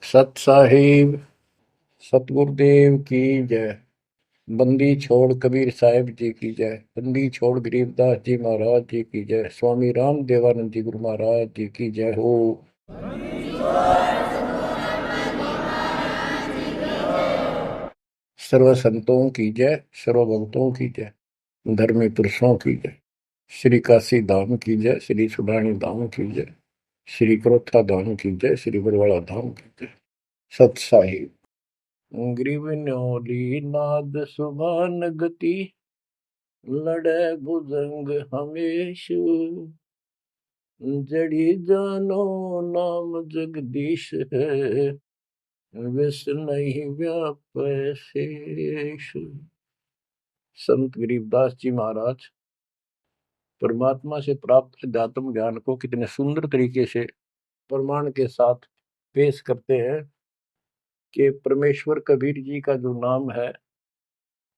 सत साहिब सतगुरुदेव की जय। बंदी छोड़ कबीर साहिब जी की जय। बंदी छोड़ गरीबदास जी महाराज जी की जय। स्वामी राम देवानंद जी गुरु महाराज जी की जय हो। सर्व संतों की जय, सर्व भक्तों की जय, धर्मी पुरुषों की जय। श्री काशी धाम की जय, श्री सुडानी धाम की जय, श्री क्रोथा धाम की जय, श्री बरवाड़ा धाम की जय। सत साहिब ग्रीवन्योली नाद सुभान गति, लड़े भुजंग हमेश, जड़ी जानो नाम जगदीश है, विष नहीं व्यापै शेष। संत गरीबदास जी महाराज परमात्मा से प्राप्त अध्यात्म ज्ञान को कितने सुंदर तरीके से प्रमाण के साथ पेश करते हैं कि परमेश्वर कबीर जी का जो नाम है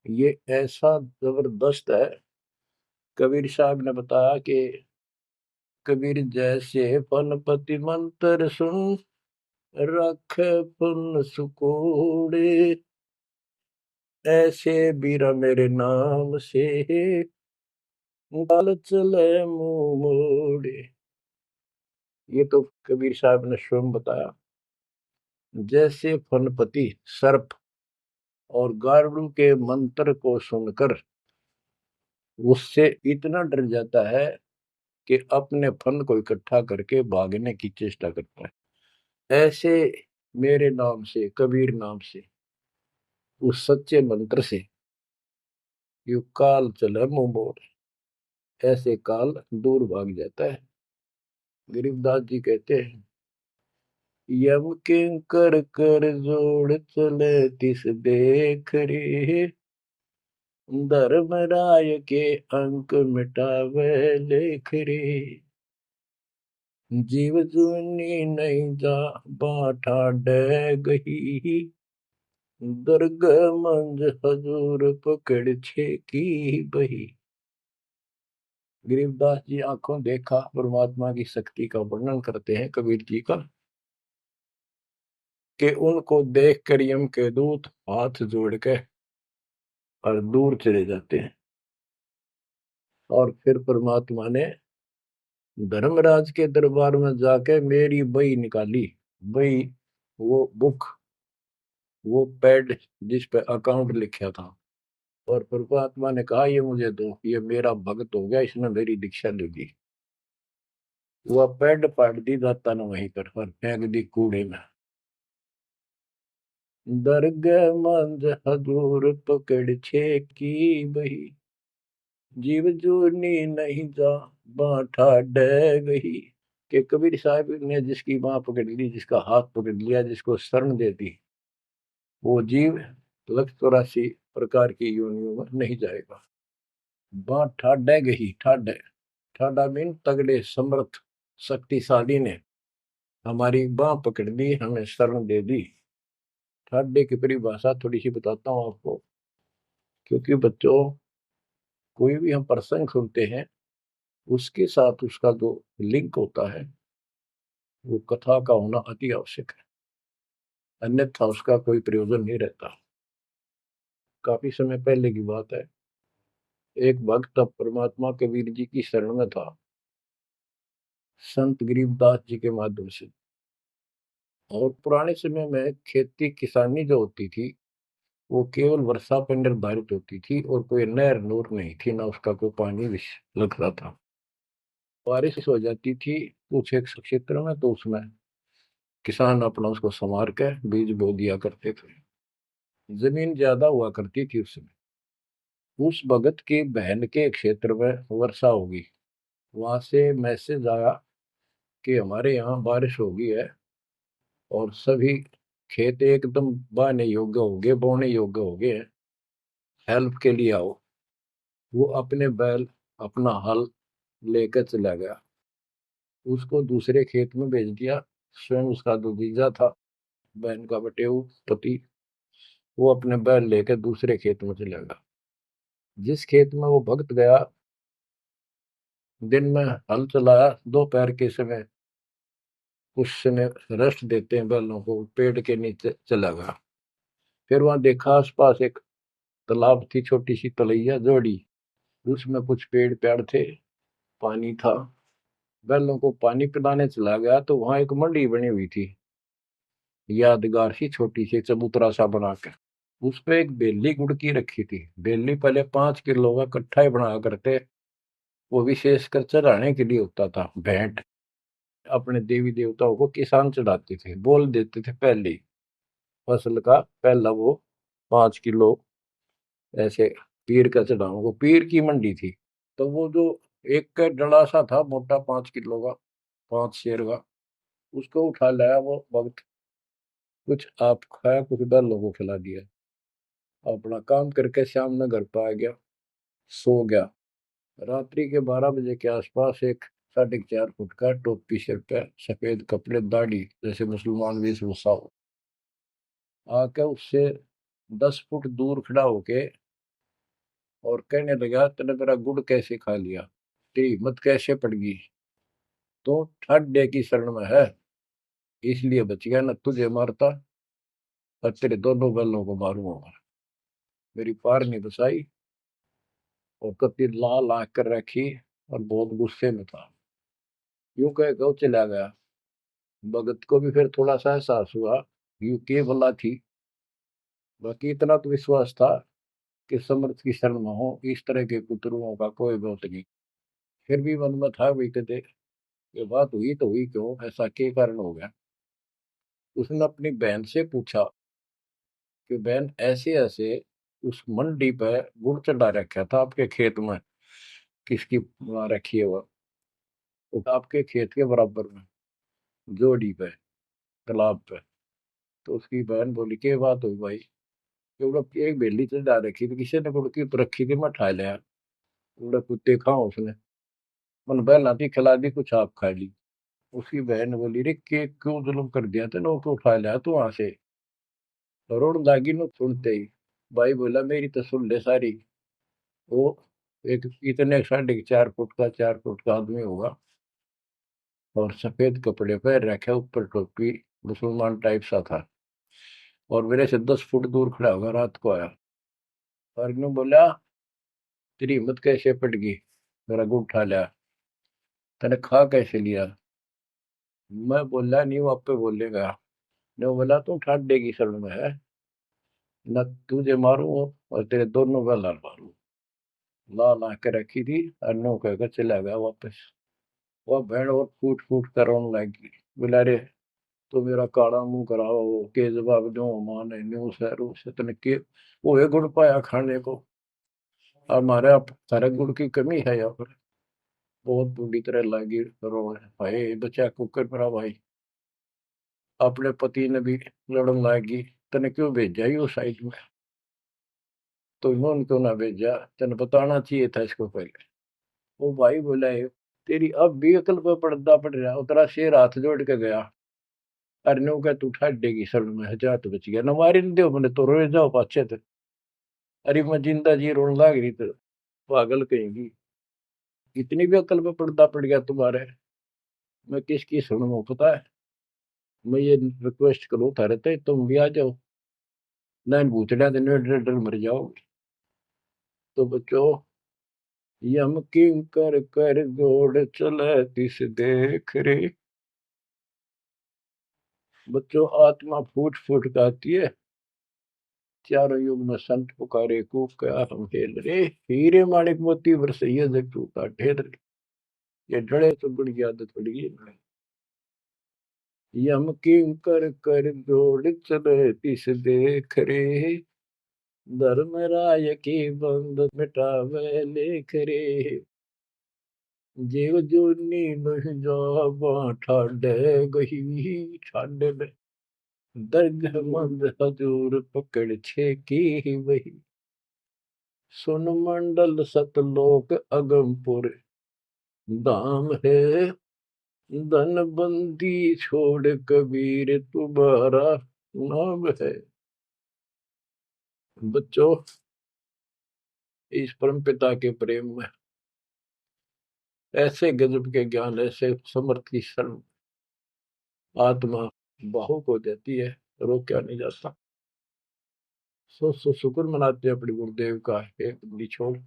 ये ऐसा जबरदस्त है। कबीर साहब ने बताया कि कबीर जैसे फनपति मंत्र सुन, रख पुन सुकोड़े, ऐसे बीरा मेरे नाम से, गाल चले मुंह मोड़े। ये तो कबीर साहब ने स्वयं बताया। जैसे फनपति सर्प और गारुड़ के मंत्र को सुनकर उससे इतना डर जाता है कि अपने फन को इकट्ठा करके भागने की चेष्टा करता है, ऐसे मेरे नाम से, कबीर नाम से, उस सच्चे मंत्र से यू काल चले मुंह मोड़, ऐसे काल दूर भाग जाता है। गरीबदास जी कहते हैं, यम किंकर कर जोड़ चले तिस देख रे, धर्मराय के अंक मिटावे लेख रे, जीव जुनी नहीं जा बाठा डे गही, दर्ग मंज हजूर पकड़ छे की बही। गरीबदास जी आंखों देखा परमात्मा की शक्ति का वर्णन करते हैं कबीर जी का, कि उनको देख कर यम के दूत हाथ जोड़ के और दूर चले जाते हैं। और फिर परमात्मा ने धर्मराज के दरबार में जाके मेरी बही निकाली। बही वो बुक, वो पैड जिस पे अकाउंट लिखा था, और परमात्मा ने कहा ये मुझे दो, ये मेरा भक्त हो गया, इसने मेरी दीक्षा ले ली। वह पैड पाट दी दाता ने वहीं पर और फेंक दी कूड़े में। दरगह मंज हजूर पकड़ छे की बही, जीव जोनी नहीं जा बाठा डे गही। कि कबीर साहब ने जिसकी बाह पकड़ ली, जिसका हाथ पकड़ लिया, जिसको शरण दे दी, वो जीव लख 84 प्रकार की योनियों में नहीं जाएगा। बाँ ठाडे गही, ठाडे ठाडा मीन तगड़े समर्थ शक्तिशाली ने हमारी बाह पकड़ ली, हमें शरण दे दी। ठाडे की परिभाषा थोड़ी सी बताता हूँ आपको, क्योंकि बच्चों कोई भी हम प्रसंग सुनते हैं उसके साथ उसका जो लिंक होता है वो कथा का होना अति आवश्यक है, अन्यथा उसका कोई प्रयोजन नहीं रहता। काफी समय पहले की बात है, एक भक्त अब परमात्मा कबीर जी की शरण में था संत गरीबदास जी के माध्यम से। और पुराने समय में खेती किसानी जो होती थी वो केवल वर्षा पर निर्धारित होती थी, और कोई नहर नूर नहीं थी, ना उसका कोई पानी लगता था। बारिश हो जाती थी कुछ एक क्षेत्र में तो उसमें किसान अपना उसको संवार के बीज बो दिया करते थे। जमीन ज्यादा हुआ करती थी उस समय। उस भगत की बहन के क्षेत्र में वर्षा होगी, वहां से मैसेज आया कि हमारे यहाँ बारिश होगी है और सभी खेत एकदम बाने योग्य हो गए, बोने योग्य हो गए हैं, हेल्प के लिए आओ। वो अपने बैल, अपना हल लेकर चला गया, उसको दूसरे खेत में भेज दिया। स्वयं उसका जो जीजा था, बहन का बटेऊ पति, वो अपने बैल लेकर दूसरे खेत में चला गया। जिस खेत में वो भक्त गया, दिन में हल चलाया, दोपहर के समय उसने रेस्ट देते हैं बैलों को, पेड़ के नीचे चला गया। फिर वहां देखा आसपास एक तालाब थी, छोटी सी तलैया जोड़ी, उसमें कुछ पेड़ पेड़ थे, पानी था। बैलों को पानी पिलाने चला गया तो वहां एक मंडी बनी हुई थी, यादगार सी, छोटी सी चबूतरा सा बना के। उस पे एक बेली गुड़की रखी थी। बेली पहले 5 किलो का कट्ठा ही बना करते, वो विशेषकर चढ़ाने के लिए होता था, भेंट। अपने देवी देवताओं को किसान चढ़ाते थे, बोल देते थे पहली फसल का पहला वो 5 किलो ऐसे पीर का चढ़ाओ, वो पीर की मंडी थी। तो वो जो एक का डला सा था मोटा, 5 किलो का, 5 शेर का, उसको उठा लाया वो भक्त। कुछ आप खाया, कुछ बैलों को खिला दिया, अपना काम करके शाम में घर पर आ गया, सो गया। रात्रि के 12 बजे के आसपास एक 4.5 फुट का, टोपी सिर पे, सफेद कपड़े, दाढ़ी, जैसे मुसलमान वेशभूषा हो, आके उससे 10 फुट दूर खड़ा होके और कहने लगा, तेने मेरा गुड़ कैसे खा लिया, तेरी हिम्मत कैसे पड़ गई, तो ठाड्डे की शरण में है, इसलिए बच गया, न तुझे मारता और तेरे दोनों बैलों को मारूंगा। मेरी पार नहीं बसाई, और कति लाल आंख कर रखी, और बहुत गुस्से में था। यूं कह के वो चला गया। भगत को भी फिर थोड़ा सा एहसास हुआ, यूं के भला थी। बाकी इतना तो विश्वास था कि समर्थ की शरण में हो, इस तरह के कुतरुओं का कोई बहुत नहीं। फिर भी मन में था, भी कहते ये बात हुई तो हुई क्यों, ऐसा के कारण हो गया। उसने अपनी बहन से पूछा कि बहन, ऐसे ऐसे उस मंडी पे गुड़ चढ़ा रखा था आपके खेत में, किसकी बना रखी है वो आपके खेत के बराबर में, जोड़ी पे, तालाब पे। तो उसकी बहन बोली, के बात हुई भाई, क्योंकि एक बेली चढ़ा रखी थी, किसी ने गुड़ की तो रखी थी, मैं ठा लिया, उड़ा कुत्ते खाओ उसने, मन बहन आती खिला दी, कुछ आप खा ली। उसकी बहन बोली, रे के क्यों जुल्म कर दिया तेने, को उठा लिया तू वहां से। रोड लागी नो सुनते ही। भाई बोला, मेरी तो सुन ले सारी। वो एक इतने 4.5 फुट का, 4 फुट का आदमी होगा, और सफेद कपड़े पहन रखे, ऊपर टोपी, मुसलमान टाइप सा था, और मेरे से 10 फुट दूर खड़ा होगा, रात को आया। और इन्होंने बोला, तेरी हिम्मत कैसे पट गई, मेरा गुड़ उठा लिया, तने खा कैसे लिया। मैं बोला, नहीं वो आप पे बोलेगा। ने बोला, तू ठाड्डे की शरण में है, न तुझे मारू और तेरे दोनों का लाल मारू। लाल आके रखी थी, और नो कहकर चला गया वापस। वह भेड़ और फूट फूट कर रोने लगी। बोला, रे तो मेरा काला मुंह कराओ, के जवाब दो, माने न्यू सहरू से तने के वो है गुड़ पाया खाने को, हमारे आप सारे गुड़ की कमी है यहाँ पर। बहुत बुरी तरह लगी रो, भाई बचा कुकर पर भाई, अपने पति ने भी लड़न लगी, तने क्यों भेजा ही उस साइड में, तो इन्होंने क्यों ना भेजा, तने बताना चाहिए था इसको पहले। वो भाई बोला, तेरी अब भी अकल पर पर्दा पड़ रहा, उतरा शेर हाथ जोड़ के गया, अरे नो का तू ठाडेगी शरण में, जा तो बच गया, न मारी न दो मैंने तो रोए जाओ पाछे थे। अरे मैं जिंदा जी रोने लग रही तो, पागल कहेंगी, इतनी भी अकल पे पर्दा पड़ गया तुम्हारे, मैं किसकी सुनूं पता है। मैं ये रिक्वेस्ट करूं थारे ते, तुम भी आ जाओ, ना भूतड़ा दिन डर डर मर जाओगे। तो बच्चों, यम किंकर कर जोड़ चले तिस देख रे। बच्चों, आत्मा फूट फूट गाती है, चारों युग में संत पुकारे, कूक क्या हम हेल रे, हीरे माणिक मोती बरसैया जग टूटा ढेर रे। ये डरे तो बड़ी आदत पड़ गई है। यम किंकर कर जोड़ चले तिस देख रे, धर्म राय की बंद मिटावे लेख रे। जीव जूनी नहीं जावा ठाडे गही, ठाडे में दर्द मंद हजूर पकड़ छे की वही। सुन मंडल सतलोक अगमपुर धाम है, धन बंदी छोड़ कबीर तुम्हारा नाम है। बच्चों, इस परम पिता के प्रेम में ऐसे गजब के ज्ञान, ऐसे समर्थ की शरण, आत्मा भावुक हो जाती है, रोका नहीं जाता। सो शुक्र मनाते हैं अपने गुरुदेव का, हे बंदी छोड़,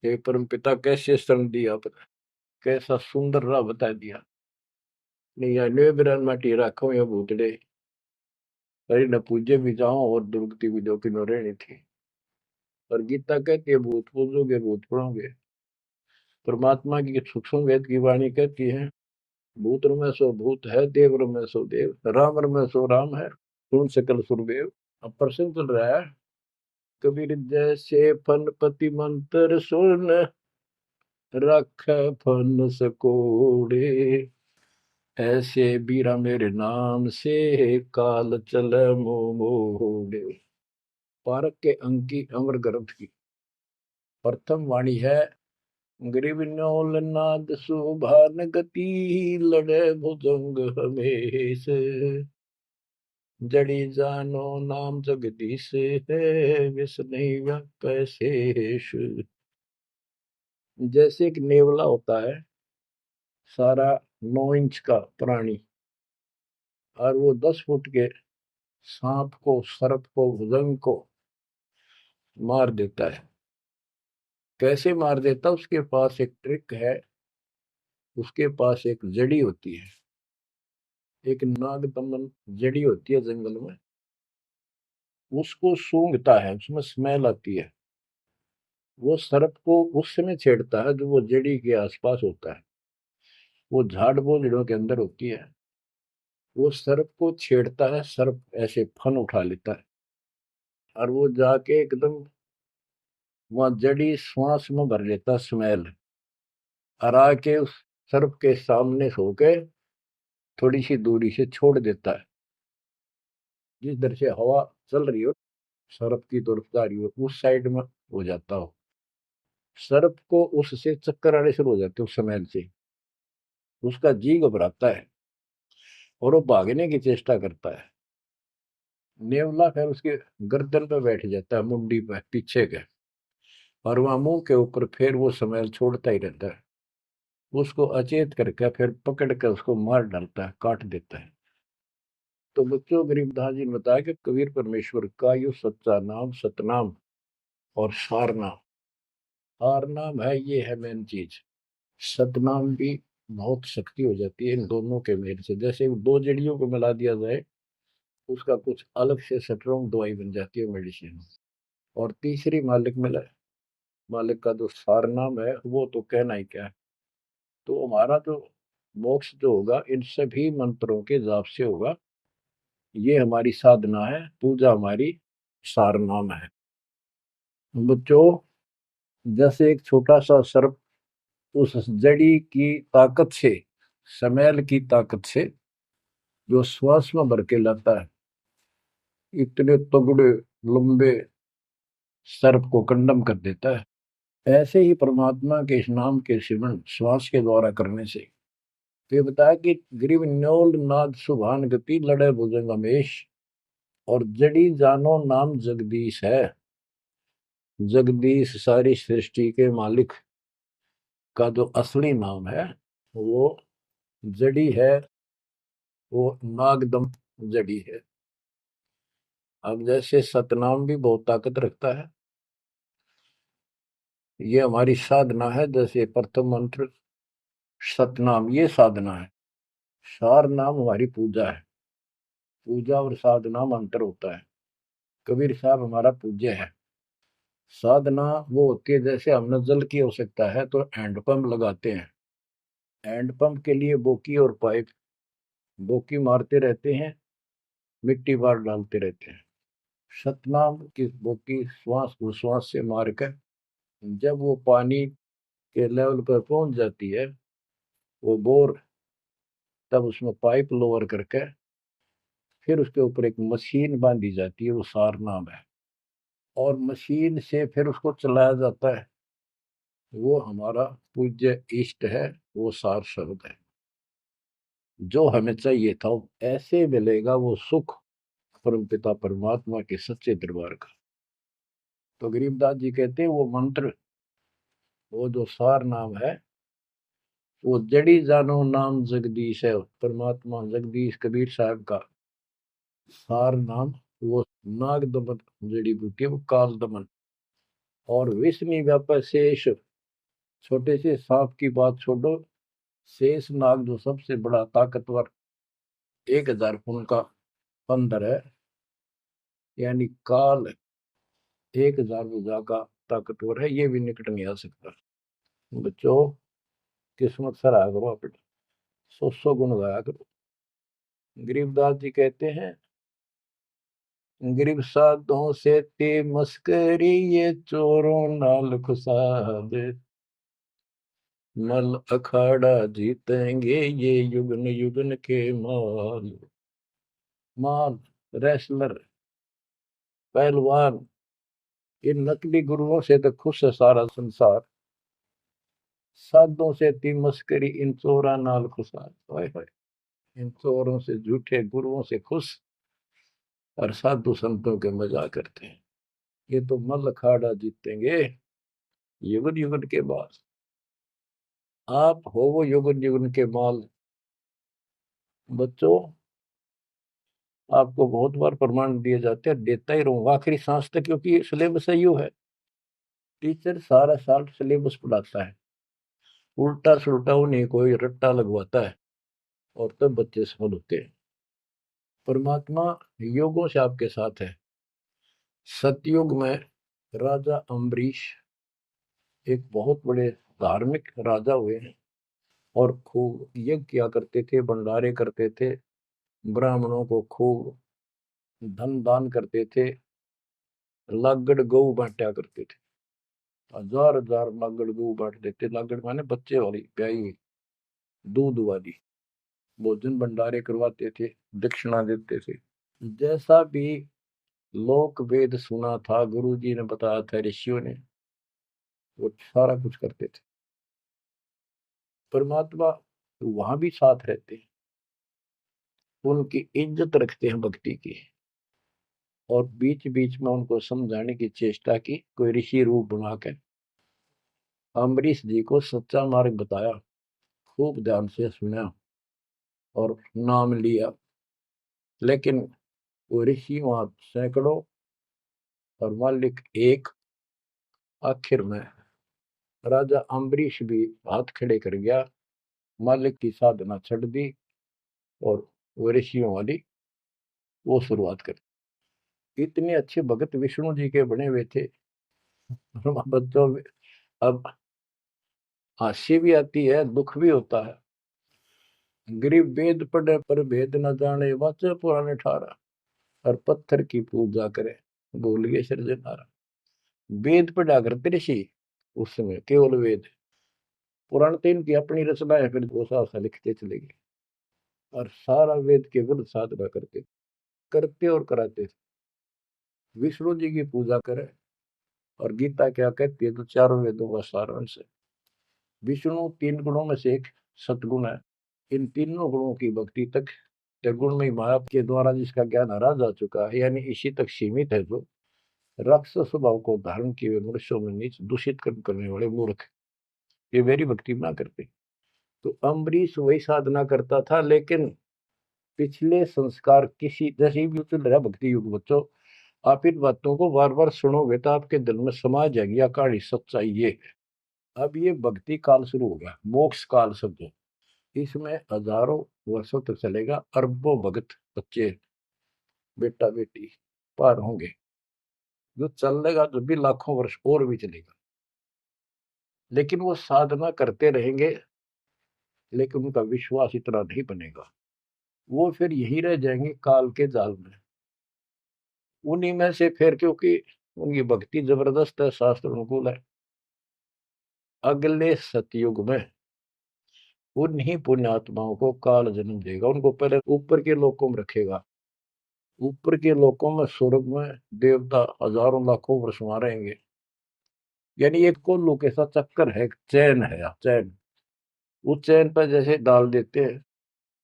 हे परम पिता कैसे शरण दिया आपने, कैसा सुंदर राह बता दिया। नहीं अन्य बिरान माटी राखो या भूतड़े, अरे न पूजे भी जाओ और दुर्गति भी जो कि न रहनी थी। और गीता कहती है भूत पूजोगे भूत पढ़ोगे। परमात्मा की सूक्ष्म वेद की वाणी कहती है, भूत में सो भूत है, देव में सो देव, राम में सो राम है, सुन सकल सुरदेव। अब प्रश्न चल रहा है, कबीर जैसे फनपति मंत्र सुन, रख फन सकोड़े, ऐसे बीरा मेरे नाम से, काल चल मोड़े। पारक के अंक की अमर ग्रंथ की प्रथम वाणी है, ग्रीव न्योल नाद सुभान गति, लड़े भुजंग हमेश, जड़ी जानो नाम जगदीश है, विष नहीं व्यापै शेष। जैसे एक नेवला होता है, सारा 9 इंच का प्राणी, और वो 10 फुट के सांप को, सर्प को, भुजंग को मार देता है। कैसे मार देता, उसके पास एक ट्रिक है। उसके पास एक जड़ी होती है, एक नागदमन जड़ी होती है जंगल में, उसको सूंघता है, उसमें स्मेल आती है। वो सर्प को उस समय छेड़ता है जो वो जड़ी के आसपास होता है, वो झाड़ बोझड़ों के अंदर होती है। वो सर्प को छेड़ता है, सर्प ऐसे फन उठा लेता है, और वो जाके एकदम वहां जड़ी श्वास में भर लेता स्मेल, और आके उस सर्प के सामने सो के थोड़ी सी दूरी से छोड़ देता है। जिस दर से हवा चल रही हो, सर्प की तरफ जा रही हो, उस साइड में हो जाता हो। सर्प को उससे चक्कर आने शुरू हो जाते उस स्मेल से, उसका जी घबराता है और वो भागने की चेष्टा करता है। नेवला फिर उसके गर्दन पे बैठ जाता है, मुंडी पे पीछे के, और वहां मुंह के ऊपर फिर वो स्मेल छोड़ता ही रहता है। उसको अचेत करके फिर पकड़ कर उसको मार डालता है, काट देता है। तो बच्चों, गरीबदास जी ने बताया कि कबीर परमेश्वर का यो सच्चा नाम सतनाम और सार नाम। सार नाम है, ये है मेन चीज। सतनाम भी बहुत शक्ति हो जाती है इन दोनों के मेल से। जैसे दो जड़ियों को मिला दिया जाए, उसका कुछ अलग से स्ट्रॉन्ग दवाई बन जाती है, मेडिसिन। और तीसरी मालिक मिला, मालिक का जो सार नाम है, वो तो कहना ही क्या है। तो हमारा जो मोक्ष जो होगा इन सभी मंत्रों के जाप से होगा। ये हमारी साधना है, पूजा हमारी सार नाम है। बच्चों, जैसे एक छोटा सा सर्प उस जड़ी की ताकत से, स्मेल की ताकत से जो श्वास में भर के लाता है, इतने तगड़े लंबे सर्प को कंडम कर देता है। ऐसे ही परमात्मा के इस नाम के सिमरन श्वास के द्वारा करने से, तो ये बताया कि ग्रीव न्योल नाद सुभान गति, लड़े भुजंग हमेश, और जड़ी जानो नाम जगदीश है। जगदीश सारी सृष्टि के मालिक का जो असली नाम है, वो जड़ी है, वो नागदम जड़ी है। अब जैसे सतनाम भी बहुत ताकत रखता है, ये हमारी साधना है। जैसे प्रथम मंत्र सतनाम, ये साधना है। सार नाम हमारी पूजा है। पूजा और साधना में अंतर होता है। कबीर साहब हमारा पूज्य है। साधना वो होती है, जैसे हमने जल की आवश्यकता है तो हैंडपंप लगाते हैं। हैंडपंप के लिए बोकी और पाइप, बोकी मारते रहते हैं, मिट्टी बार डालते रहते हैं। सतनाम की बोकी श्वास उश्वास से मारकर जब वो पानी के लेवल पर पहुंच जाती है, वो बोर, तब उसमें पाइप लोअर करके फिर उसके ऊपर एक मशीन बांधी जाती है, वो सार नाम है। और मशीन से फिर उसको चलाया जाता है। वो हमारा पूज्य इष्ट है, वो सार शब्द है। जो हमें चाहिए था ऐसे मिलेगा वो सुख, परमपिता परमात्मा के सच्चे दरबार का। तो गरीबदास जी कहते हैं वो मंत्र, वो जो सार नाम है, वो जड़ी जानो नाम जगदीश है, परमात्मा जगदीश कबीर साहब का सार नाम। वो नाग दमन जड़ी बूटी है, वो काल दमन। और विष्णु व्यापक शेष, छोटे से सांप की बात छोड़ो, शेष नाग जो सबसे बड़ा ताकतवर 1000 फुट का बंदर है, यानी काल 1000 भुजा का ताकतवर है, ये भी निकट नहीं आ सकता। बच्चों, किस्मत सराहा करो अपने, 100 गुण गाया करो। गरीबदास जी कहते हैं, गरीब साधों से ते मस्करी, ये चोरों नाल खुशाद, मल अखाड़ा जीतेंगे ये युगन युगन के माल। माल, रेसलर, पहलवान, इन नकली गुरुओं से तो खुश है सारा संसार, साधों से ती मस्करी, इन चोरा नाल खुशाद। हाय हाय, इन चोरों से, झूठे गुरुओं से खुश, और साधु संतों के मजाक करते हैं। ये तो मल अखाड़ा जीतेंगे युगन युगन के बाद। आप हो वो युगन युगन के माल। बच्चों, आपको बहुत बार प्रमाण दिए जाते हैं, देता ही रहूंगा आखिरी सांस तक, क्योंकि सिलेबस यू है। टीचर सारा साल सिलेबस पढ़ाता है, उल्टा सुल्टा उन्हें कोई रट्टा लगवाता है, और तब बच्चे सफल होते हैं। परमात्मा योगों से आपके साथ है। सतयुग में राजा अम्बरीश एक बहुत बड़े धार्मिक राजा हुए हैं, और खूब यज्ञ किया करते थे, भंडारे करते थे, ब्राह्मणों को खूब धन दान करते थे, लागड़ गऊ बांटा करते थे, 1000 लागड़ गऊ बांट देते। लागड़ माने बच्चे वाली, ब्याई हुई, दूध वाली। भोजन भंडारे करवाते थे, दक्षिणा देते थे। जैसा भी लोक वेद सुना था, गुरु जी ने बताया था, ऋषियों ने, वो सारा कुछ करते थे। परमात्मा वहां भी साथ रहते हैं, उनकी इज्जत रखते हैं भक्ति की, और बीच बीच में उनको समझाने की चेष्टा की, कोई ऋषि रूप बनाकर अम्बरीश जी को सच्चा मार्ग बताया, खूब ध्यान से सुना और नाम लिया। लेकिन वो ऋषि वहां सैकड़ों और मालिक एक। आखिर में राजा अम्बरीश भी हाथ खड़े कर गया, मालिक की साधना छड़ दी, और वो ऋषियों वाली वो शुरुआत कर। इतने अच्छे भगत विष्णु जी के बने हुए थे। बच्चों, अब हंसी भी आती है, दुख भी होता है। गरीब वेद पढ़े पर भेद न जाने, वाचे पुराने ठारा, और पत्थर की पूजा करे, भूल गए सृजनहारा। वेद पढ़ा करते ऋषि उस समय, केवल वेद। पुराण तो इनकी अपनी रचना है, फिर वो सा लिखते चले गए, और सारा वेद के विरुद्ध साधना करते करते और कराते थे। विष्णु जी की पूजा करे, और गीता क्या कहती है, तो चारों वेदों का सारांश है। विष्णु 3 गुणों में से एक सतगुण है। इन तीनों गुणों की भक्ति तक गुण में माया के द्वारा जिसका ज्ञान हरा जा चुका है, यानी इसी तक सीमित है, जो राक्षस स्वभाव को धारण किए हुए मनुष्यों में नीच दूषित कर्म करने वाले मूर्ख, ये मेरी भक्ति ना करते। तो अम्बरीश वही साधना करता था, लेकिन पिछले संस्कार किसी, जैसे भी चल रहा भक्ति युग बच्चों, आप इन बातों को बार बार सुनोगे तो आपके दिल में समा जाएगी अकाड़ी सच्चाई ये है। अब ये भक्ति काल शुरू हो गया, मोक्ष काल समझो। इसमें हजारों वर्षों तक चलेगा, अरबों भगत बच्चे बेटा बेटी पार होंगे, जो चलेगा जो भी लाखों वर्ष और भी चलेगा। लेकिन वो साधना करते रहेंगे, लेकिन उनका विश्वास इतना नहीं बनेगा, वो फिर यही रह जाएंगे काल के जाल में। उन्हीं में से फिर, क्योंकि उनकी भक्ति जबरदस्त है, शास्त्र अनुकूल है, अगले सतयुग में उन्हीं पुण्यात्माओं को काल जन्म देगा, उनको पहले ऊपर के लोकों में रखेगा। ऊपर के लोकों में, स्वर्ग में देवता हजारों लाखों वर्ष वहां रहेंगे। यानी एक कोल्लू के साथ चक्कर है, चैन है, चैन। उस चैन पर जैसे डाल देते हैं,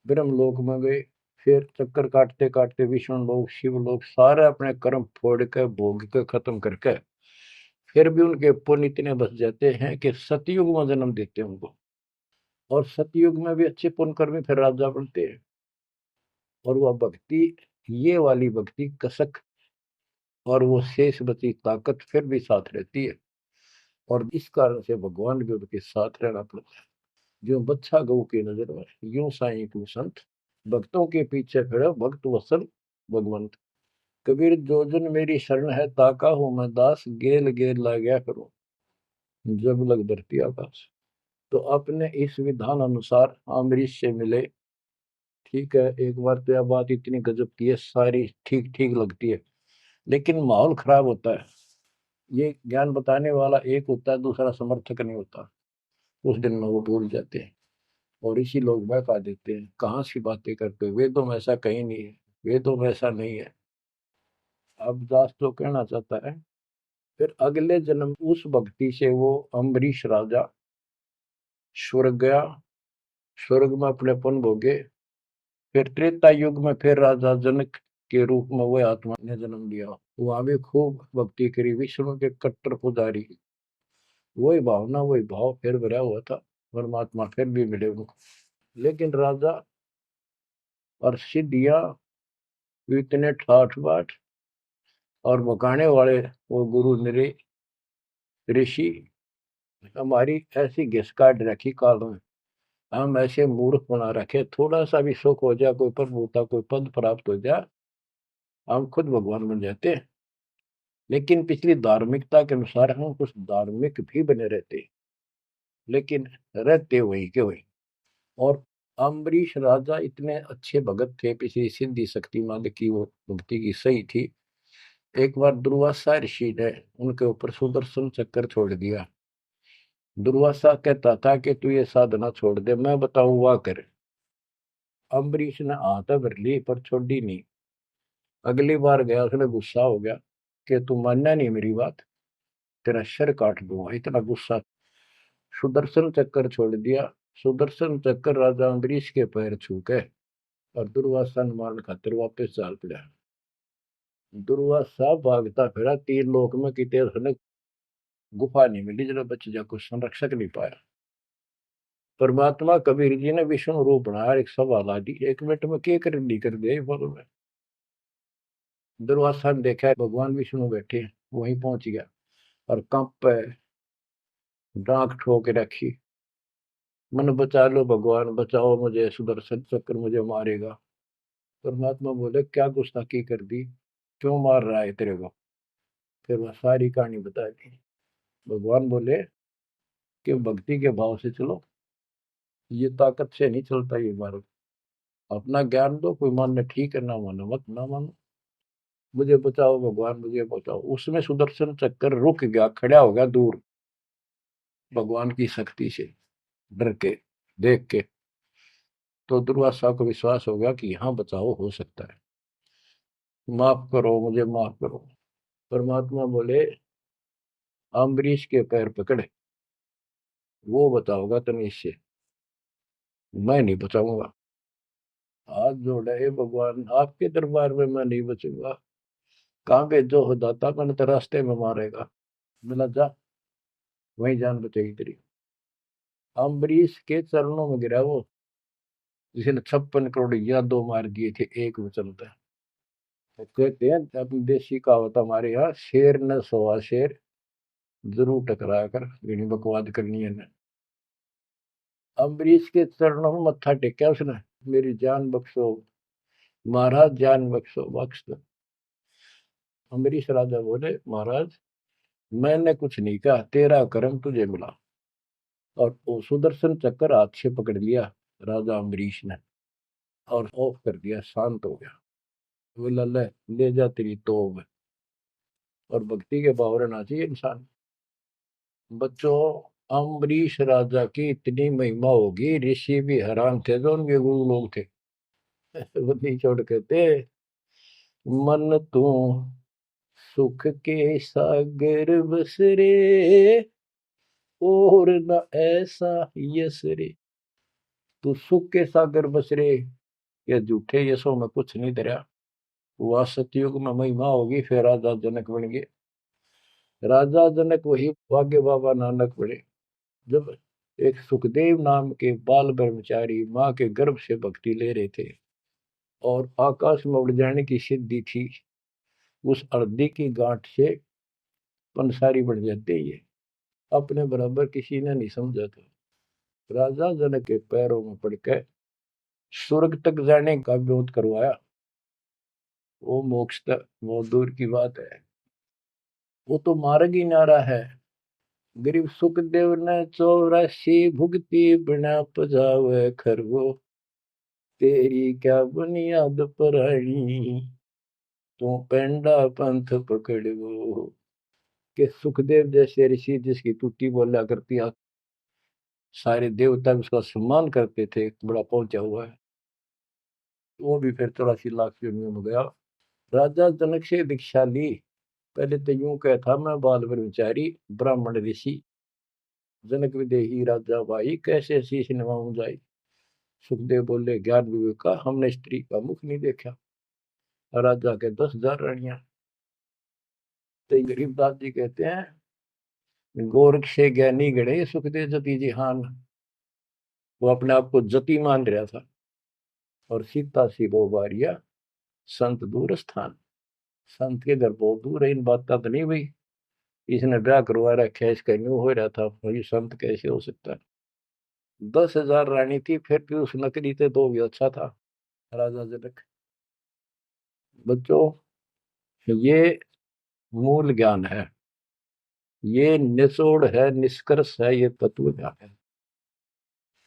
ब्रह्म लोक में गए, फिर चक्कर काटते काटते विष्णु लोक, शिव लोक, सारे अपने कर्म फोड़ के भोग के खत्म करके, फिर भी उनके पुण्य इतने बच जाते हैं कि सतयुग में जन्म देते हैं उनको। और सतयुग में भी अच्छे पुण्य कर्मी फिर राजा बनते हैं। और वह भक्ति, ये वाली भक्ति कसक और वो शेष बची ताकत फिर भी साथ रहती है। और इस कारण से भगवान भी उनके साथ रहना पड़ता है। जो बच्चा गऊ की नजर में, यूं साईं को संत, भक्तों के पीछे फिर भक्त वत्सल भगवंत। कबीर जो जन मेरी शरण है, ताका हूं मैं दास, गेल गेल ला गया करो जब लग धरती आकाश। तो अपने इस विधान अनुसार अम्बरीश से मिले। ठीक है, एक बार तो यह बात इतनी गजब की है, सारी ठीक ठीक लगती है, लेकिन माहौल खराब होता है। ये ज्ञान बताने वाला एक होता है, दूसरा समर्थक नहीं होता। उस दिन में वो भूल जाते हैं और इसी लोग बहका देते हैं, कहाँ सी बातें करते हो, वेदों में ऐसा कहीं नहीं है, वेदों में ऐसा नहीं है। अब दास तो कहना चाहता है, फिर अगले जन्म उस भक्ति से वो अम्बरीश राजा स्वर्ग गया, स्वर्ग में अपनेपन भोगे। फिर त्रेता युग में फिर राजा जनक के रूप में वह आत्मा ने जन्म लिया। वहां भी खूब भक्ति करी, विष्णु के कट्टर पुजारी। वही भावना वही भाव फिर भरा हुआ था, परमात्मा फिर भी मिले उनको। लेकिन राजा और सिद्धियां इतने ठाठ बाट और बकाने वाले वो गुरु निरे ऋषि हमारी ऐसी घिस काट रखी काल में, हम ऐसे मूर्ख बना रखे, थोड़ा सा भी सुख हो जाए, कोई प्रभुता कोई पद प्राप्त हो जाए, हम खुद भगवान बन जाते हैं। लेकिन पिछली धार्मिकता के अनुसार हम कुछ धार्मिक भी बने रहते, लेकिन रहते वही के वही। और अम्बरीश राजा इतने अच्छे भगत थे, पिछली सिद्धि शक्तिमान की वो भक्ति की सही थी। एक बार दुर्वासा ऋषि ने उनके ऊपर सुदर्शन चक्कर छोड़ दिया। दुर्वासा कहता था कि तू ये साधना छोड़ दे, मैं बताऊं वाह कर। अम्बरीश ने हाथ भर ली पर छोड़ी नहीं। अगली बार गया, उसने गुस्सा हो गया कि तू मानना नहीं मेरी बात, तेरा सिर काट दूंगा, इतना गुस्सा। सुदर्शन चक्कर छोड़ दिया। सुदर्शन चक्कर राजा अम्बरीश के पैर छू के और दुर्वासा ने मारने खातिर वापस चाल पड़ा। दुर्वासा भागता फिरा तीन लोक में, कितने उसने गुफा नहीं मिली जरा बच जा, कुछ संरक्षक नहीं पाया। परमात्मा कबीर जी ने विष्णु रूप बनाया, एक सवाल आ दी, एक मिनट में क्या कर दी कर दिया बोलो में। दुर्वासा ने देखा भगवान विष्णु बैठे, वहीं पहुंच गया और कंप पे डांक ठोक रखी, मन बचा लो भगवान, बचाओ मुझे, सुदर्शन चक्र मुझे मारेगा। परमात्मा बोले क्या गुस्ताखी कर दी, क्यों मार रहा है तेरे को। फिर वह सारी कहानी बता दी। भगवान बोले कि भक्ति के भाव से चलो, ये ताकत से नहीं चलता ये मार्ग। अपना ज्ञान दो, कोई मानने ठीक है, ना मानो मत ना मानो, मुझे बचाओ भगवान मुझे बचाओ। उसमें सुदर्शन चक्कर रुक गया, खड़ा हो गया दूर, भगवान की शक्ति से डर के देख के। तो दुर्वासा को विश्वास हो गया कि यहाँ बचाओ हो सकता है, माफ करो मुझे माफ करो। परमात्मा बोले अम्बरीश के पैर पकड़े, वो बचाओगा तुम्हें इससे, मैं नहीं बचाऊंगा। हाथ जोड़े, हे भगवान आपके दरबार में मैं नहीं बचूंगा, कहाँ भेजो हो दाता, मैंने तो रास्ते में मारेगा। मिला जा, वही जान बचेगी तेरी। अम्बरीश के चरणों में गिरा वो, जिसने 56 करोड़ यादव मार दिए थे एक वचन पे। तो कहते हैं अपनी देसी कहावत हमारे यहाँ, शेर न सोआ शेर, जरूर टकराया कर, यही बकवाद करनी है ना। अम्बरीश के चरणों में मत्था टेका उसने, मेरी जान बख्शो महाराज, जान बख्शो बख्श दो। अम्बरीश राजा बोले महाराज मैंने कुछ नहीं कहा, तेरा कर्म तुझे मिला। और वो सुदर्शन चक्कर हाथ से पकड़ लिया राजा अम्बरीश ने और ऑफ कर दिया, शांत हो गया। बोला ले जा तेरी तोब। और भक्ति के भाव रहना चाहिए इंसान। बच्चों, अम्बरीश राजा की इतनी महिमा होगी, ऋषि भी हैरान थे जो उनके गुरु लोग थे। वो नहीं छोड़ कहते, मन तू सुख के सागर बस रे, और न ऐसा यस रे। तू सुख के सागर बस रे, ये झूठे यशों में कुछ नहीं धरा। वह सतयुग में महिमा होगी, फिर राजा जनक बन गए। राजा जनक वही भाग्य बाबा नानक बने। जब एक सुखदेव नाम के बाल ब्रह्मचारी माँ के गर्भ से भक्ति ले रहे थे और आकाश में उड़ जाने की सिद्धि थी। उस अर्धी की गांठ से पंसारी बढ़ जाते ये अपने बराबर किसी ने नहीं समझा था। राजा जनक के पैरों में पड़कर स्वर्ग तक जाने का विरोध करवाया। वो मोक्ष तक वो दूर की बात है, वो तो मार्ग ही नारा है। गरीब सुखदेव ने 84 भुगती बिना पजावे खरगो, तेरी क्या बुनियाद परानी, तू पेंडा पंथ पकड़ो। के सुखदेव जैसे ऋषि जिसकी टूटी बोला करती सारे देवता उसका सम्मान करते थे, बड़ा पहुंचा हुआ है, वो भी फिर 84 लाख योनियों में गया। राजा जनक से दीक्षा ली। पहले तो यूं कहता मैं बाल ब्रह्मचारी ब्राह्मण ऋषि, जनक विदेही राजा भाई कैसे शीश नवाऊं जाई। सुखदेव बोले ज्ञान विवेक का हमने स्त्री का मुख नहीं देखा। राजा के 10,000 रानियां। तो गरीबदास जी कहते हैं गोरख से ज्ञानी गणे सुखदेव जति जिहान। वो अपने आप को जति मान रहा था। और सीता सी वो बारिया संत दूर स्थान। संत के घर बहुत दूर है, इन बात का तो नहीं भाई इसने ब्याह करवा रखा है, इसका न्यू हो रहा था, ये संत कैसे हो सकता है। 10,000 रानी थी, फिर भी उस नकली थे दो भी अच्छा था राजा जनक। बच्चों ये मूल ज्ञान है, ये निचोड़ है, निष्कर्ष है, ये तत्व ज्ञान है।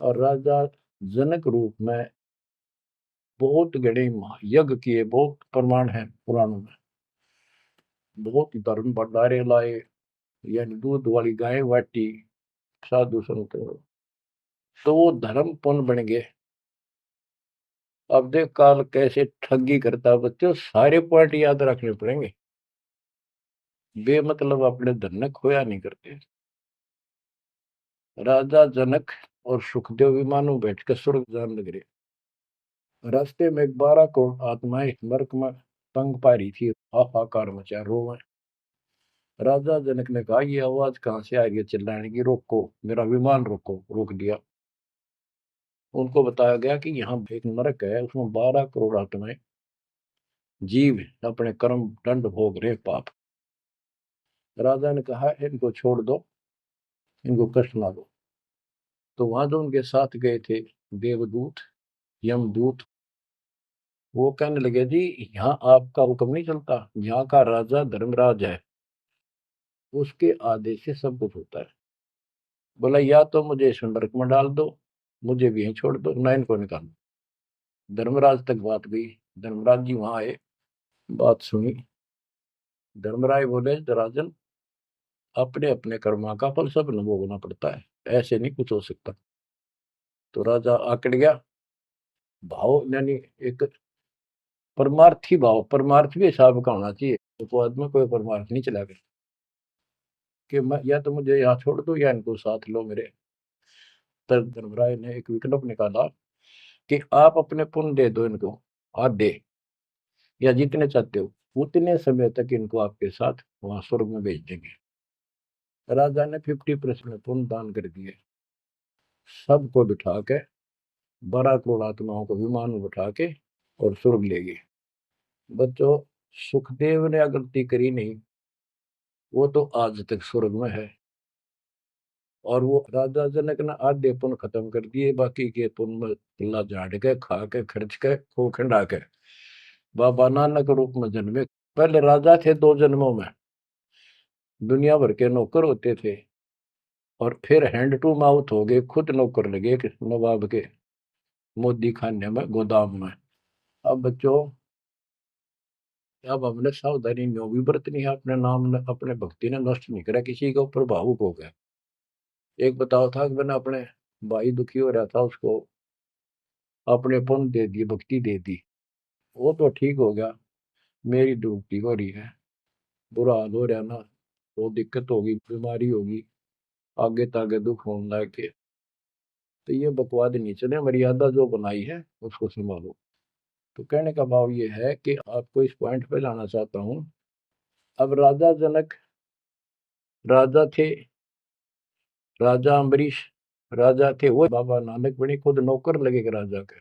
और राजा जनक रूप में बहुत गणे यज्ञ किए, बहुत प्रमाण है पुराणों में। बहुत धर्म भंडारे लाए, यानी दूध वाली गाय बाटी साधु संत, तो वो धर्म पुण्य बन गए। अब देख काल कैसे ठगी करता बच्चों, सारे पॉइंट याद रखने पड़ेंगे, बेमतलब अपने धन ने खोया नहीं करते। राजा जनक और सुखदेव विमानों बैठकर स्वर्ग जान लग रहे। रास्ते में 12 करोड़ आत्माएं नरक में तंग पा रही थी, हाहाकार मचा रोवे। राजा जनक ने कहा ये आवाज कहां से आ रही है चिल्लाने की, रोको मेरा विमान रोको। रोक दिया। उनको बताया गया कि यहाँ एक नरक है, उसमें 12 करोड़ आत्माएं जीव अपने कर्म दंड भोग रहे पाप। राजा ने कहा इनको छोड़ दो, इनको कष्ट ना दो। तो वहां जो उनके साथ गए थे देवदूत यमदूत, वो कहने लगे जी यहाँ आपका हुक्म नहीं चलता, यहाँ का राजा धर्मराज है, उसके आदेश से सब कुछ होता है। बोला या तो मुझे इस नरक में डाल दो, मुझे भी यहीं छोड़ दो, ना इनको निकाल दो। धर्मराज तक बात गई। धर्मराज जी वहां आए, बात सुनी। धर्मराज बोले राजन अपने अपने कर्मा का फल सब न भोगना पड़ता है, ऐसे नहीं कुछ हो सकता। तो राजा आकड़ गया। भाव यानी एक परमार्थी भाव, परमार्थ भी हिसाब का होना चाहिए, तो आदमी कोई परमार्थ नहीं चला गया कि मैं या तो मुझे यहाँ छोड़ दो या इनको साथ लो मेरे। तब धर्मराय ने एक विकल्प निकाला कि आप अपने पुण्य दे दो इनको, आधे या जितने चाहते हो उतने समय तक इनको आपके साथ वहां स्वर्ग में भेज देंगे। राजा ने 50% पुण्य दान कर दिए। सबको बिठा के 12 करोड़ आत्माओं को विमान में बिठा के और स्वर्ग ले गए। बच्चों सुखदेव ने गलती करी नहीं, वो तो आज तक स्वर्ग में है। और वो राजा जनक ने आधे पुण्य खत्म कर दिए, बाकी के पुण्य में झाड़ के खा के खर्च के खो खंडा के बाबा नानक रूप में जन्मे। पहले राजा थे 2 जन्मों में, दुनिया भर के नौकर होते थे, और फिर हैंड टू माउथ हो गए, खुद नौकर लगे नवाब के मोदी खाने में गोदाम में। अब बच्चों अब हमने सावधानी न्यों भी बरतनी है, अपने नाम ने अपने भक्ति ने नष्ट नहीं करा, किसी के ऊपर भावुक हो गया। एक बताओ था कि मैंने अपने भाई दुखी हो रहा था, उसको अपने पुण्य दे दिए, भक्ति दे दी, वो तो ठीक हो गया, मेरी डूबती हो रही है, बुरा हाल हो रहा ना, वो दिक्कत होगी, बीमारी होगी, आगे तागे दुख होने लग के। तो ये बकवाद नहीं चले, मर्यादा जो बनाई है उसको संभालो। तो कहने का भाव ये है कि आपको इस पॉइंट पे लाना चाहता हूँ। अब राजा जनक राजा थे, राजा अम्बरीश राजा थे वो बाबा नानक बने, खुद नौकर लगे राजा के।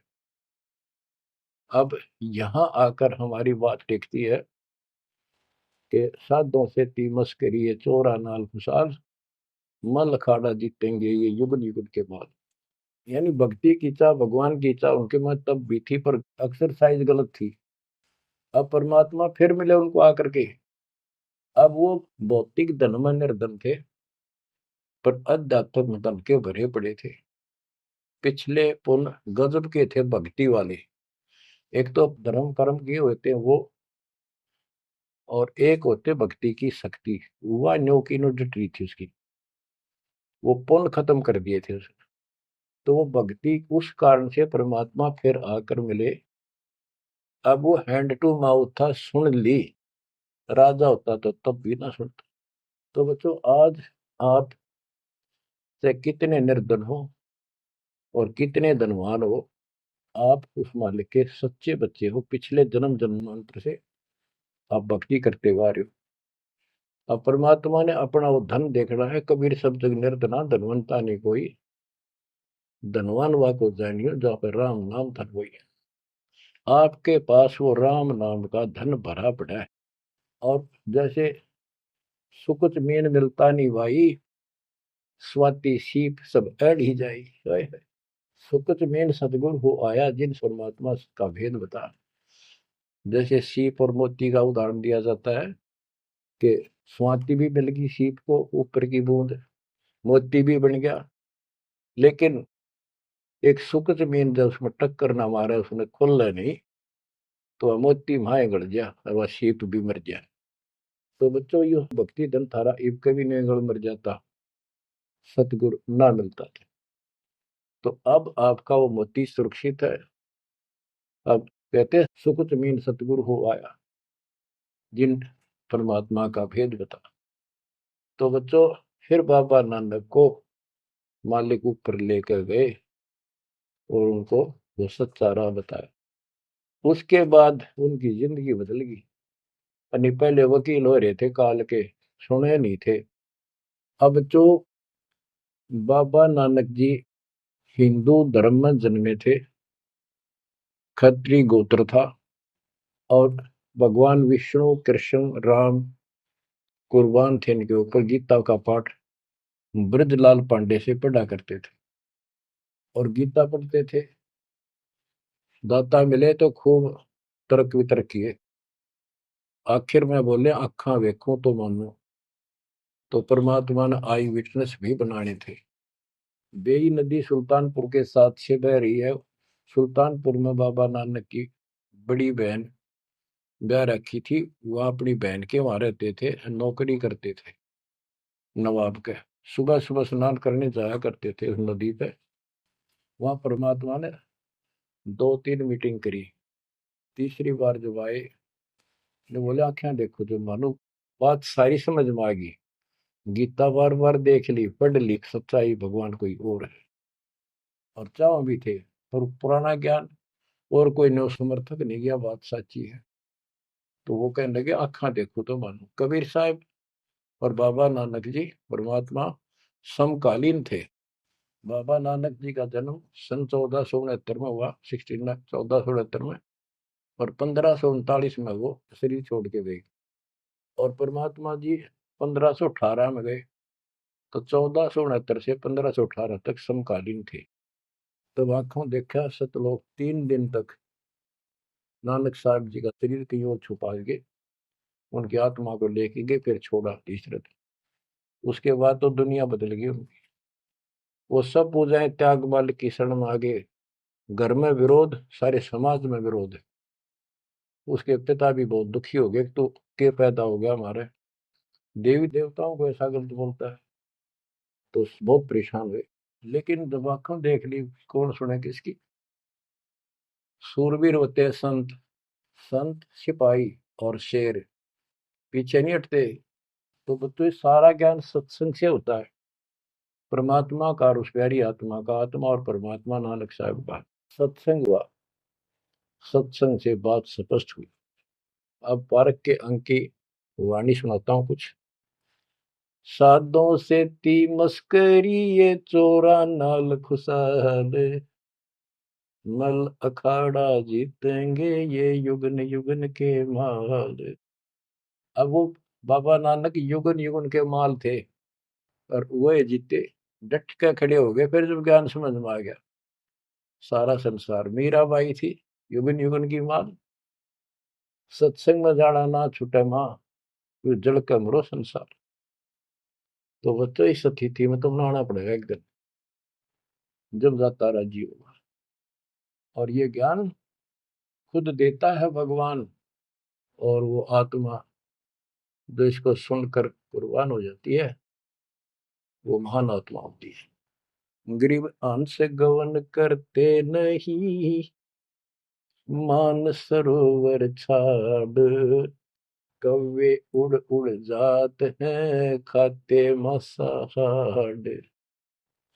अब यहाँ आकर हमारी बात टिकती है कि साधों से ती मस्करी चोरा नाल खुशाल, मल अखाड़ा जीतेंगे ये युग युग के बाद। यानी भक्ति की चाह, भगवान की चाह उनके में तब भी थी, पर एक्सरसाइज गलत थी। अब परमात्मा फिर मिले उनको आकर के। अब वो भौतिक धन में निर्धन थे, पर अध्यात्म धन के भरे पड़े थे। पिछले पुण्य गजब के थे भक्ति वाले। एक तो धर्म कर्म किए होते हैं वो, और एक होते भक्ति की शक्ति। वह न्यो की नो डटी थी उसकी, वो पुण्य खत्म कर दिए थे उसने। तो वो भक्ति उस कारण से परमात्मा फिर आकर मिले। अब वो हैंड टू माउथ था, सुन ली। राजा होता तो तब भी ना सुनता। तो बच्चों, आज आप से कितने निर्धन हो और कितने धनवान हो, आप उस मालिक के सच्चे बच्चे हो। पिछले जन्म जन्मांतर से आप भक्ति करते हुए आ रहे हो। अब परमात्मा ने अपना वो धन देखना है। कबीर सब जग निर्धना धनवंता नहीं कोई, धनवान वा को जानियो जहाँ पर राम नाम धन वही है। आपके पास वो राम नाम का धन भरा पड़ा है। और जैसे सुकुच मीन मिलता नहीं भाई, स्वाति सीप सब अड़ ही जाई। सुकुच मीन सतगुरु हो आया, जिन परमात्मा का भेद बता। जैसे सीप और मोती का उदाहरण दिया जाता है कि स्वाति भी मिल गई सीप को, ऊपर की बूंद, मोती भी बन गया। लेकिन एक सुकुच मीन जब उसमें टक्कर ना मारे, उसने खुल नहीं, तो वह मोती माए गड़ गया और वह सीप भी मर गया। तो बच्चों, ये भक्ति धन थारा इब कभी नहीं गड़ मर जाता, सतगुरु ना मिलता था। तो अब आपका वो मोती सुरक्षित है। अब कहते सुकुच मीन सतगुरु हो आया, जिन परमात्मा का भेद बता। तो बच्चों, फिर बाबा नानक को मालिक ऊपर लेकर गए और उनको वो सच्चा राह बताया। उसके बाद उनकी जिंदगी बदल गई। यानी पहले वकील हो रहे थे काल के, सुने नहीं थे। अब जो बाबा नानक जी हिंदू धर्म में जन्मे थे, खत्री गोत्र था, और भगवान विष्णु कृष्ण राम कुर्बान थे इनके ऊपर। गीता का पाठ ब्रजलाल पांडे से पढ़ा करते थे और गीता पढ़ते थे। दाता मिले तो खूब तर्क वितर्क किए। आखिर में बोले अखा वेखूं तो मानो। तो परमात्मा ने आई विटनेस भी बनाने थे। बेई नदी सुल्तानपुर के साथ से बह रही है। सुल्तानपुर में बाबा नानक की बड़ी बहन ब्याह रखी थी। वह अपनी बहन के वहां रहते थे, नौकरी करते थे नवाब के। सुबह सुबह स्नान करने जाया करते थे उस नदी पे। वहां परमात्मा ने 2-3 मीटिंग करी। तीसरी बार जब आए, ने बोले आंखें देखो जो मानो। बात सारी समझ में आ गई। गीता बार बार देख ली, पढ़ ली, सच्चाई भगवान कोई और है। और चाव भी थे, पर पुराना ज्ञान और कोई नो समर्थक नहीं गया, बात सच्ची है। तो वो कहने लगे आंखा देखो तो मानो। कबीर साहब और बाबा नानक जी परमात्मा समकालीन थे। बाबा नानक जी का जन्म सन 1469 में हुआ, 1469 में। और 1539 में वो शरीर छोड़ के गए। और परमात्मा जी 1518 में गए। तो 1469 से 1518 तक समकालीन थे। तब आंखों देखा सतलोक 3 दिन तक नानक साहब जी का शरीर कहीं और छुपा के उनकी आत्मा को लेके गए, फिर छोड़ा तीसरे दिन। उसके बाद तो दुनिया बदल गई उनकी। वो सब पूजाएं त्याग माल की शरण में आ गए। घर में विरोध, सारे समाज में विरोध है। उसके पिता भी बहुत दुखी हो गए, तो के पैदा हो गया हमारे, देवी देवताओं को ऐसा गलत बोलता है। तो बहुत परेशान हुए। लेकिन जब आंखों देख ली, कौन सुने किसकी। सूरवीर होते हैं संत, संत सिपाही और शेर पीछे नहीं हटते। तो बच्चों, सारा ज्ञान सत्संग से होता है। परमात्मा का और उस प्यारी आत्मा का, आत्मा और परमात्मा नानक साहब का सत्संग हुआ। सत्संग से बात स्पष्ट हुई। अब पारक के अंक की वाणी सुनाता हूँ कुछ। साधों से ती मस्करी ये चोरा नाल खुशाल, मल अखाड़ा जीतेंगे ये युगन युगन के माल। अब वो बाबा नानक युगन युगन के माल थे और वह जीते, डट के खड़े हो गए। फिर जब ज्ञान समझ में आ गया, सारा संसार मीराबाई थी युगन युगन की माल, सत्संग में जाना ना छूटे माँ, फिर जल के मरो संसार। तो बच्चों इस स्थिति में तुम नहाना पड़ेगा एक दिन, जब जाता राजी होगा। और ये ज्ञान खुद देता है भगवान, और वो आत्मा जो इसको सुनकर कुर्बान हो जाती है, वो महान आत्मा होती है। गरीब अंश गवन करते नहीं, मान सरोवर छाड़, कौवे उड़ उड़ जात हैं खाते मसाहाड़।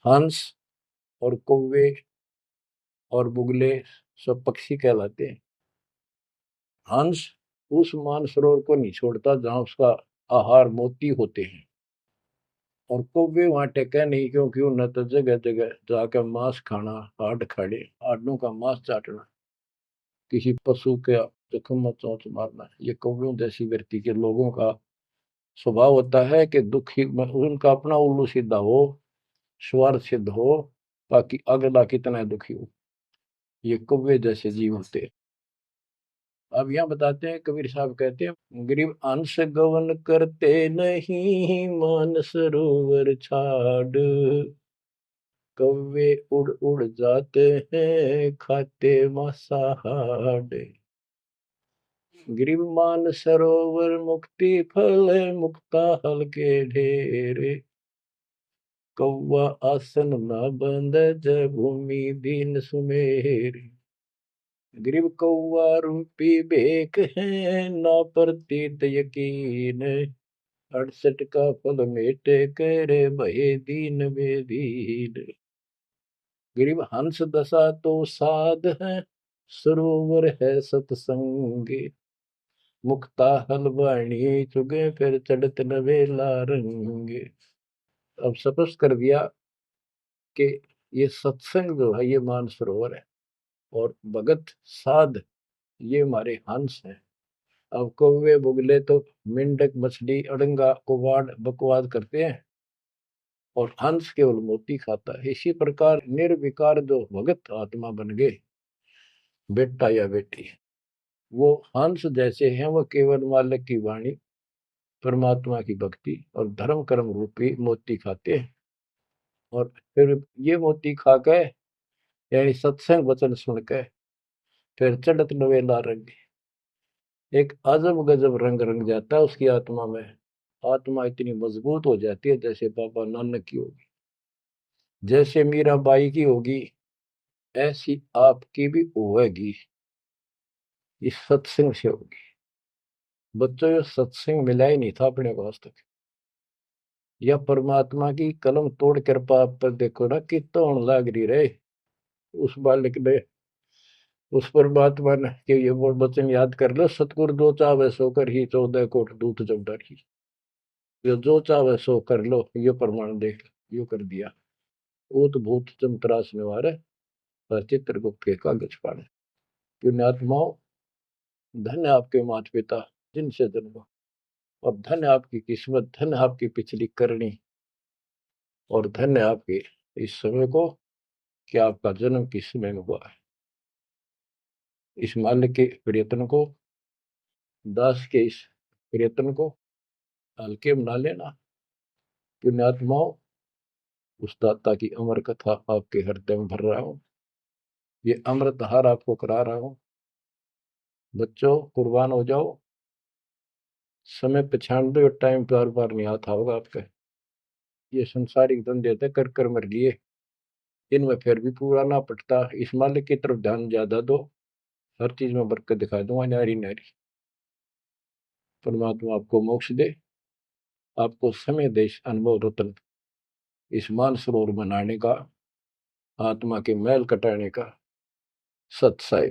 हंस और कौवे और बुगले सब पक्षी कहलाते हैं। हंस उस मानसरोवर को नहीं छोड़ता जहां उसका आहार मोती होते हैं, और कौवे वहां टेके नहीं, क्योंकि उन्हें तो जगह जगह जाकर मांस खाना, हाड खाड़े हाडों का मांस चाटना, किसी पशु के जख्म में चोंच मारना, ये कौवियों जैसी व्यक्ति के लोगों का स्वभाव होता है कि दुखी उनका अपना उल्लू सीधा हो, स्वार्थ सिद्ध हो, ताकि अगला कितना दुखी हो। ये कौवे जैसे जीव होते हैं। अब यहाँ बताते हैं, कबीर साहब कहते हैं, गरीब अंश गवन करते नहीं, मान सरोवर छाड़, कौवे उड़ उड़ जाते हैं खाते मांसाहाड़। गरीब मान सरोवर मुक्ति फल, मुक्ता हल के ढेरे, कौवा आसन न बंद जब भूमि दीन सुमेरी। गरीब कौवा रूपी बेक है, ना प्रतीत यकीन, 68 का फल मेटे करे भये दीन बेदीन। गरीब हंस दशा तो साध है, सरोवर है सतसंग, मुक्ता हलवाणी चुगे फिर चढ़त नवेला रंग। अब स्पष्ट कर दिया कि ये सत्संग जो है ये मानसरोवर है, और भगत साध ये हमारे हंस हैं। अब कौवे बुगले तो मेंढक मछली अड़ंगा कुवाड़ बकवाद करते हैं, और हंस केवल मोती खाता है। इसी प्रकार निर्विकार जो भगत आत्मा बन गए, बेटा या बेटी, वो हंस जैसे हैं, वो केवल मालिक की वाणी, परमात्मा की भक्ति और धर्म कर्म रूपी मोती खाते हैं। और फिर ये मोती खा के, यानी सत्संग वचन सुन के, फिर चढ़त नवेला रंग, एक अजब गजब रंग रंग जाता है उसकी आत्मा में। आत्मा इतनी मजबूत हो जाती है जैसे बाबा नानक की होगी, जैसे मीराबाई की होगी, ऐसी आपकी भी होगी, इस सत्संग से होगी। बच्चों, ये सत्संग मिला ही नहीं था अपने को आज तक। या परमात्मा की कलम तोड़ कृपा आप पर देखो ना, कितना होने लाग रही रहे उस बालक ने, उस परमात्मा ने, कि ये वो वचन याद कर लो, सतगुरु जो चाहे सो कर ही 14 कोट दूत जब डरी। ये जो चाहे सो कर लो, ये प्रमाण देख यो कर दिया। ऊत भूत चमतरास निवारे, और चित्रगुप्त के कागज पाड़े। पुण्यात्माओं, धन्य आपके माता पिता जिनसे जन्मा, और धन्य आपकी किस्मत, धन्य आपकी पिछली करनी, और धन्य आपके इस समय को कि आपका जन्म किस समय में हुआ है। इस माल्य के प्रयत्न को, दास के इस प्रयत्न को हल्के में ना लेना। पुण्यात्माओं, उस दाता की अमर कथा आपके हृदय में भर रहा हूं, ये अमृत हार आपको करा रहा हूं। बच्चों, कुर्बान हो जाओ। समय पहचान दो, टाइम बार बार नहीं आता होगा आपका। ये संसारिक धंधे थे कर कर मर लिए, इनमें फिर भी पूरा ना पटता। इस मालिक की तरफ ध्यान ज्यादा दो, हर चीज में बरकत दिखा दूंगा, नारी नारी। परमात्मा आपको मोक्ष दे, आपको समय दे इस अनुभव रतन, इस मानसरोवर बनाने का, आत्मा के मैल कटाने का। सत्साई।